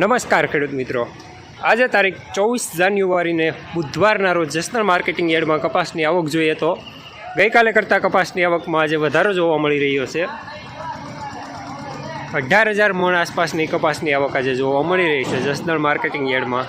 નમસ્કાર ખેડૂત મિત્રો, આજે તારીખ 24 જાન્યુઆરીને બુધવારના રોજ જસદણ માર્કેટિંગ યાર્ડમાં કપાસની આવક જોઈએ તો ગઈકાલે કરતાં કપાસની આવકમાં આજે વધારો જોવા મળી રહ્યો છે। 18,000 મણ આસપાસની કપાસની આવક આજે જોવા મળી રહી છે જસદણ માર્કેટિંગ યાર્ડમાં।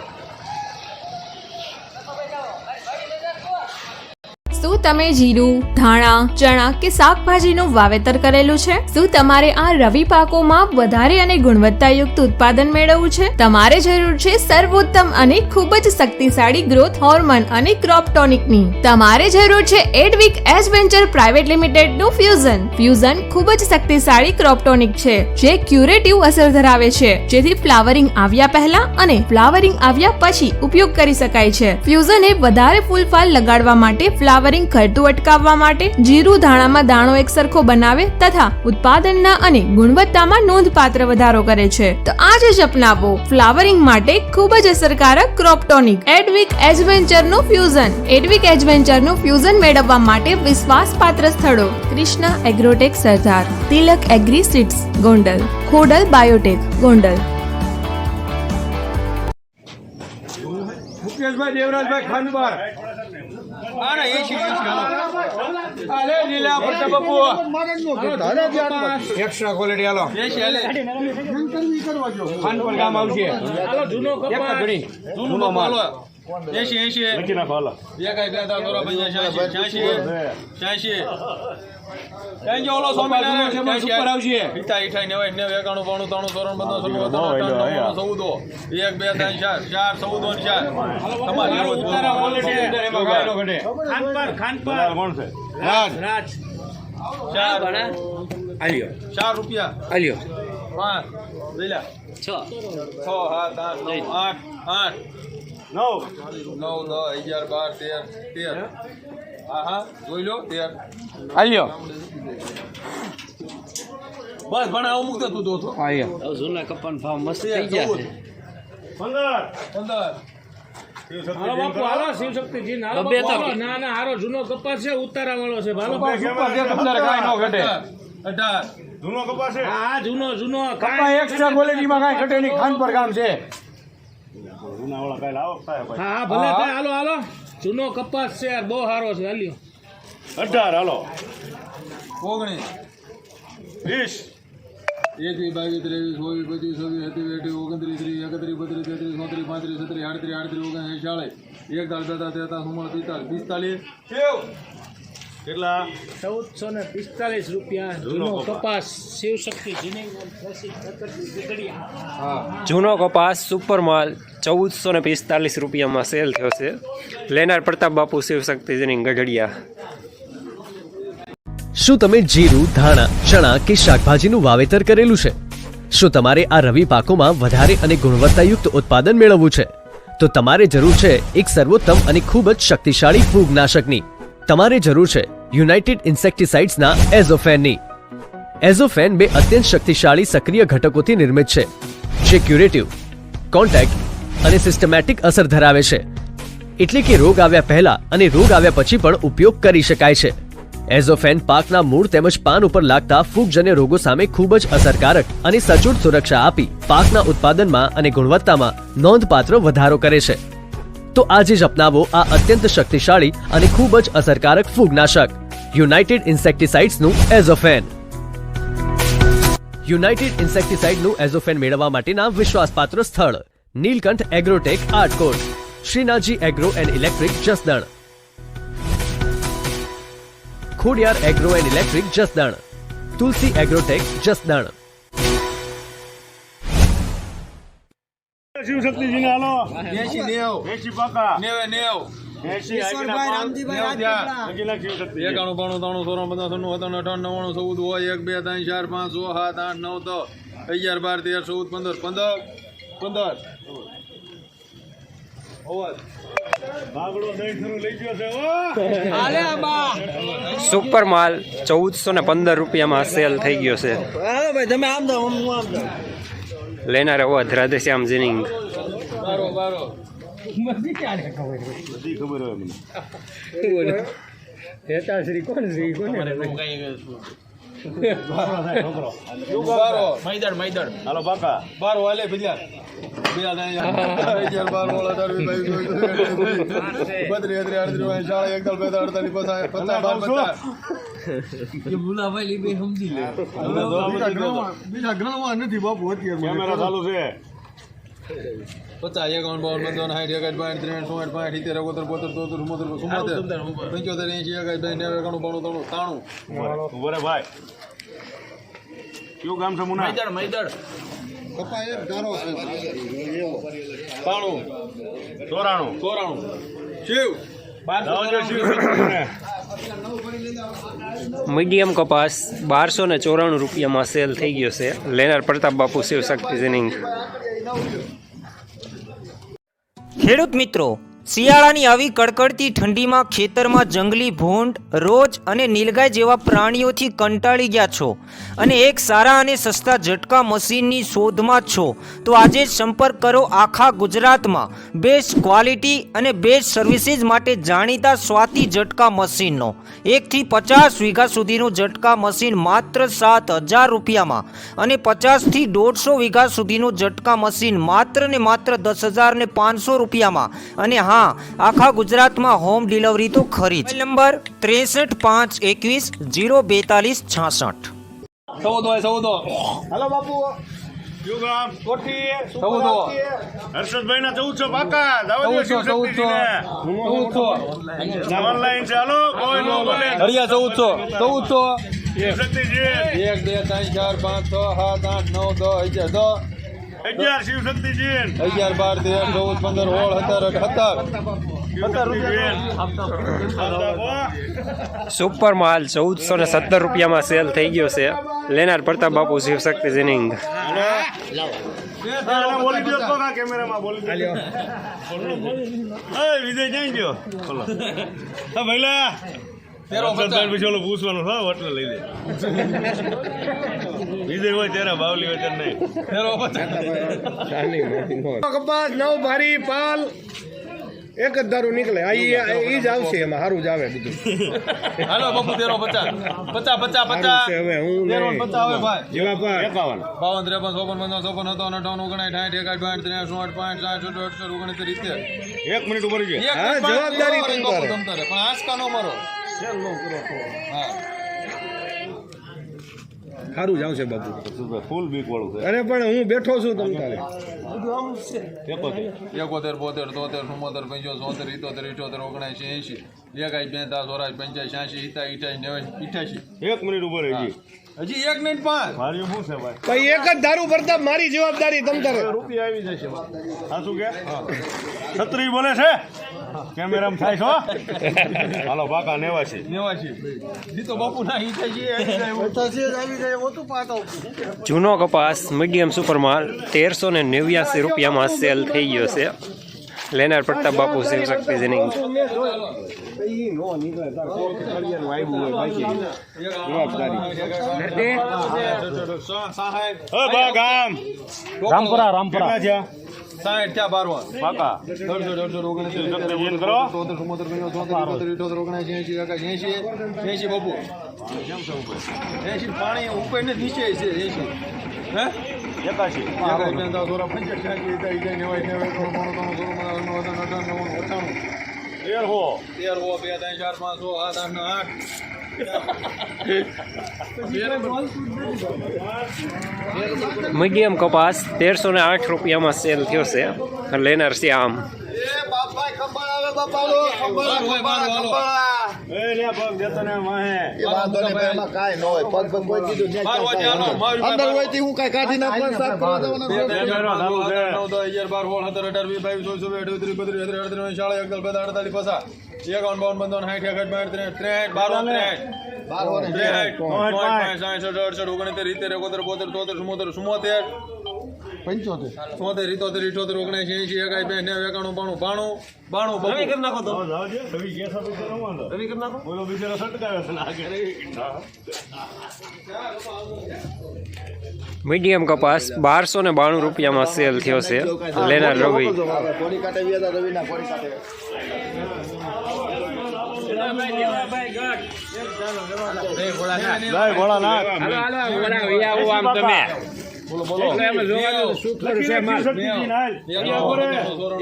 શું તમે જીરું, ધાણા, ચણા કે શાકભાજીનું વાવેતર કરેલું છે? શું તમારે આ રવિ પાકોમાં વધારે અને ગુણવત્તાયુક્ત ઉત્પાદન મેળવવું છે? તમારે જરૂર છે સર્વોત્તમ અને ખૂબ જ શક્તિશાળી ગ્રોથ હોર્મોન અને ક્રોપ ટોનિકની। તમારે જરૂર છે એડવિક એડવેન્ચર પ્રાઇવેટ લિમિટેડનું ફ્યુઝન। ફ્યુઝન ખૂબ જ શક્તિશાળી ક્રોપ ટોનિક છે જે ક્યુરેટિવ અસર ધરાવે છે, જેથી ફ્લાવરિંગ આવ્યા પહેલા અને ફ્લાવરિંગ આવ્યા પછી ઉપયોગ કરી શકાય છે। ફ્યુઝન એ વધારે ફૂલફાલ લગાડવા માટે, ફ્લાવરિંગ ઘટતું અટકાવવા માટે, જીરું ધાણામાં દાણો એકસરખો બનાવે તથા ઉત્પાદનના અને ગુણવત્તામાં નોંધપાત્ર વધારો કરે છે। તો આજે જ અપનાવો ફ્લાવરિંગ માટે ખૂબ જ અસરકારક ક્રોપ ટોનિક એડવિક એડવેન્ચરનું ફ્યુઝન। એડવિક એડવેન્ચરનું ફ્યુઝન મેળવવા માટે વિશ્વાસપાત્ર સ્થળો: Krishna Agrotech Sardar, Tilak Agri Seeds Gondal, Khodal Biotech Gondal. Mukeshbhai Devrajbhai ખાનબાર આના એસી આલે લીલા પડતા બાપુ એક્સ્ટ્રા ક્વોલિટી હાલો એસી હાલે ખાનપર ગામ આવશે હાલો જૂનો કપા જૂનો માલ એસી લખી નાખો હાલો એક એક લેતા દોરા 86 કેંજો ઓલો સ્વામિનારાયણ ઉપર આવશે ઈઠા ઈઠા 90 91 92 93 તમારે ઉતારા ક્વોલિટી એમાં ગાયનો ઘટે ખાનપર કોણ છે રાજ 4 બણા આલ્યો 4 રૂપિયા આલ્યો 5 લેલા 6 7 8 9 10 11 12 13 હા જોઈ લો 13 આલ્યો બસ ભણાવો મુકતો તું તો આલ્યો હવે જૂના કપાન ભાવ મસ્ત થઈ ગયા છે 15 હાલો બાપુ હાલો શિવશક્તિજી હાલો બાપુ ના ના હારો જૂનો કપાસ છે ઉતારા વાળો છે હાલો બાપુ સુપર છે તમને કાઈ નો ઘટે 18 જૂનો કપાસ છે હા જૂનો કપા એક્સ્ટ્રા ક્વોલિટી માં કાઈ ઘટે નહીં ખાનપર ગામ છે જૂના વાળા કાઈ લાવો હા ભલે કાઈ હાલો જૂનો કપાસ છે યાર બહુ સારો છે હાલ્યો 18 હાલો 19 20 एक भी 22 23 24 25 27 28 29 30 31 32 33 34 35 37 38 39 40 एक दाल बेटा 43 45 કેટલા 1445 રૂપિયા જૂનો કપાસ શિવશક્તિ જીનિંગ જૂનો કપાસ સુપર માલ 1445 રૂપિયામાં સેલ થયો છે। લેનાર પ્રતાપ બાપુ શિવશક્તિ જીનિંગ ગઢડિયા। શું તમે જીરું, ધાણા, ચણા કે શાકભાજીનું વાવેતર કરેલું છે? શું તમારે આ રવિ પાકોમાં વધારે અને ગુણવત્તાયુક્ત ઉત્પાદન મેળવવું છે? તો તમારે જરૂર છે એક સર્વોત્તમ અને ખૂબ જ શક્તિશાળી ફૂગનાશકની। તમારે જરૂર છે યુનાઇટેડ ઇન્સેક્ટિસાઇડ્સના એઝોફેનની। એઝોફેન બે અત્યંત શક્તિશાળી સક્રિય ઘટકોથી નિર્મિત છે જે ક્યુરેટિવ, કોન્ટેક્ટ અને સિસ્ટમેટિક અસર ધરાવે છે, એટલે કે રોગ આવ્યા પહેલા અને રોગ આવ્યા પછી પણ ઉપયોગ કરી શકાય છે। એઝોફેન પાકના મૂળ તેમજ પાન ઉપર લાગતા ફૂગજન્ય રોગો સામે ખૂબ જ અસરકારક અને સચોટ સુરક્ષા આપી પાકના ઉત્પાદનમાં અને ગુણવત્તામાં નોંધપાત્ર વધારો કરે છે। તો આજે જ અપનાવો આ અત્યંત શક્તિશાળી અને ખૂબ જ અસરકારક ફૂગનાશક યુનાઇટેડ ઇન્સેક્ટિસાઇડ્સનું એઝોફેન। યુનાઇટેડ ઇન્સેક્ટિસાઇડનું એઝોફેન મેળવવા માટેના વિશ્વાસપાત્ર સ્થળ: Neelkanth Agrotech Atkot, Shrinathji Agro and Electric Jasdan, Khodiyar Agro and Electric Jasdan, Tulsi Agrotech Jasdan. શિવશક્તિજીને હાલો 80 પાકા 90 ઈશ્વરભાઈ રામજીભાઈ રાજપીપળા 91 92 93 94 95 97 98 99 1 2 3 4 5 6 7 8 9 10 11 12 13 14 15 સુપર માલ 1415 રૂપિયામાં સેલ થઈ ગયો છે। લેનાર અવધ રાધેશ્યામ જીનિંગ। મૈદડ હાલો બાકા 12 હાલે ભીલા કેમેરા ચાલુ છે 50 51 52 53 61 62 63 64 65 ઉભો રે ભાઈ કયું ગામ છે મુના ચોરાણું મીડિયમ કપાસ 1294 રૂપિયામાં સેલ થઈ ગયો છે. લેનાર પ્રતાપ બાપુ શિવશક્તિ જીનિંગ. ખેડૂત મિત્રો, શિયાળાની આવી કડકડતી ઠંડીમાં ખેતરમાં જંગલી ભૂંડ, રોજ અને નીલગાય જેવા પ્રાણીઓથી કંટાળી ગયા છો અને એક સારા અને સસ્તા ઝટકા મશીનની શોધમાં છો તો આજે જ સંપર્ક કરો આખા ગુજરાતમાં બેસ્ટ ક્વોલિટી અને બેસ્ટ સર્વિસીસ માટે જાણીતા સ્વાતિ ઝટકા મશીનનો. 1 થી 50 વીઘા સુધીનું ઝટકા મશીન માત્ર 7,000 રૂપિયામાં અને 50 થી 150 વીઘા સુધીનું ઝટકા મશીન માત્ર ને માત્ર 10,500 રૂપિયામાં. અને હા, આખા ગુજરાતમાં હોમ ડિલિવરી તો ખરી જ. નંબર 63 521 હાલો બાપુ કયું ગામ હર્ષદભાઈ ના 1400 પાકા ઓનલાઈન છે. હાલો કોઈ નો બોલે 1400 શિવશક્તિજી 1 2 3 4 5 6 7 8 9 10 11 શિવશક્તિજી 11 12 13 14 15 16 17 સુપર માલ 1417 રૂપિયામાં સેલ થઈ ગયો છે. લેનાર પ્રતાપ બાપુ શિવશક્તિ જીનિંગ. બોલી દો તો કેમેરામાં બોલી દો. વિજય જઈ ગયો ભાઈલા પછી ઓલો પૂછવાનું હા હોટલ લઈ લે વિજય હોય ત્યારે બાવલી હોય ત્યારે નહીં. કપાસ નવ ભારી પાલ એક જ દારૂ નીકળે. આ ઈ જ આવશે, એમાં સારું જ આવે બધું. હાલો બાપુ 13 50 50 હવે હું 50 હવે ભાઈ જેવા પર 51 52 એક મિનિટ ઉપર છે. હા, જવાબદારી તમારે. પણ આંચકા નો મારો સારું જ આવશે બાપુ. ફૂલ બીક વાળું છે. અરે પણ હું બેઠો છું તમ તારે. 71 72 73 74 75 77 78 79 80 એક મિનિટ ઉપર હજી 1 મિનિટ 5 મારી શું છે ભાઈ ભાઈ એક જ દારૂ ભરતા મારી જવાબદારી તમ તારે. રૂપિયા આવી જશે હા શું કે છત્રી બોલે છે કેમેરામાં થાય છો. હાલો પાકા 89 જીતો બાપુ ના જૂનો કપાસ મીડિયમ સુપર માલ 1389 રૂપિયામાં સેલ થઈ ગયો છે. લેનાર પ્રતાપ બાપુ શિવશક્તિ જીનિંગ. રામપરા કેટલા છે 60 થયા બારવા પાકા 150 બાપુ 80 પાણી ઉપર ને નીચે છે 80 હે 81 મીડિયમ કપાસ 1308 રૂપિયામાં સેલ થયો છે. લેનાર શ્યામ. મીડિયમ કપાસ 1292 રૂપિયામાં સેલ થયો છે. લેનાર રવિ. એટલે એમાં જોવાનું શું ખરું છે માલ. શિવશક્તિજી નાલ.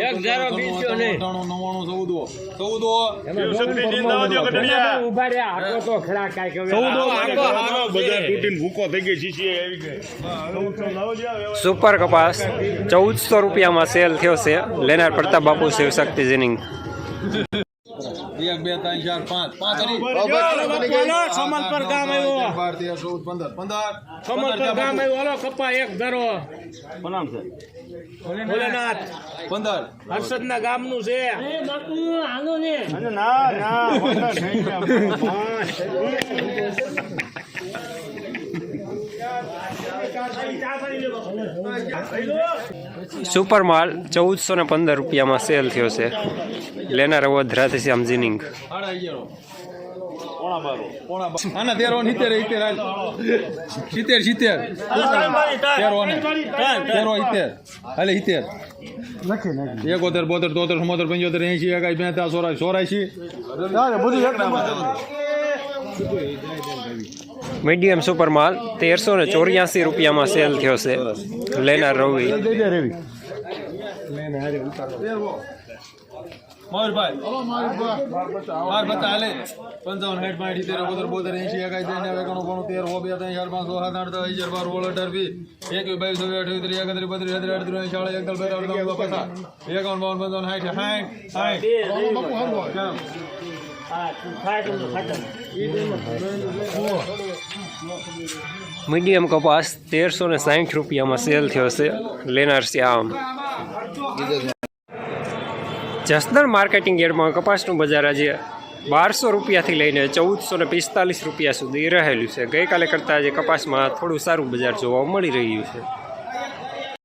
એક જારો બીજો નહીં. એમાં શિવશક્તિજી ના દો ગઢડિયા. ઉભા રહ્યા હાકો તો ખરા કાંઈક હવે. બજાર તૂટીને ભૂકો થઈ ગઈ શીશી આવી ગઈ. 1400 લાવો જ્યાં વ્યવહાર. સુપર કપાસ 1400 રૂપિયામાં સેલ થયો છે લેનાર પ્રતાપ બાપુ શિવશક્તિજીની. 1 2 3 4 5 સમલપર ગામ આવ્યો. 12 13 14 15 સમલપર ગામ આવ્યો. હાલો કપા એક ધરો. પ્રણામ છે. ભોલેનાથ 15 હર્ષદના ગામનું છે. અરે ના ના વાંધો નહીં. સુપર માલ 1415 રૂપિયામાં સેલ થયો છે લેનાર વડોદરાથી શ્યામજીની. આના 13 70 70 હાલે 70 71 72 73 74 75 મીડિયમ સુપર માલ 1384 રૂપિયામાં સેલ થયો છે લેનાર રવિ. મયુરભાઈ માર બતા હાલે 55 60 70 72 80 મીડિયમ કપાસ 1360 રૂપિયામાં સેલ થયો છે લેનાર શ્યામ. જસદણ માર્કેટિંગ યાર્ડમાં કપાસનું બજાર આજે 1200 રૂપિયાથી લઈને 1445 રૂપિયા સુધી રહેલું છે. ગઈકાલે કરતાં આજે કપાસમાં થોડું સારું બજાર જોવા મળી રહ્યું છે.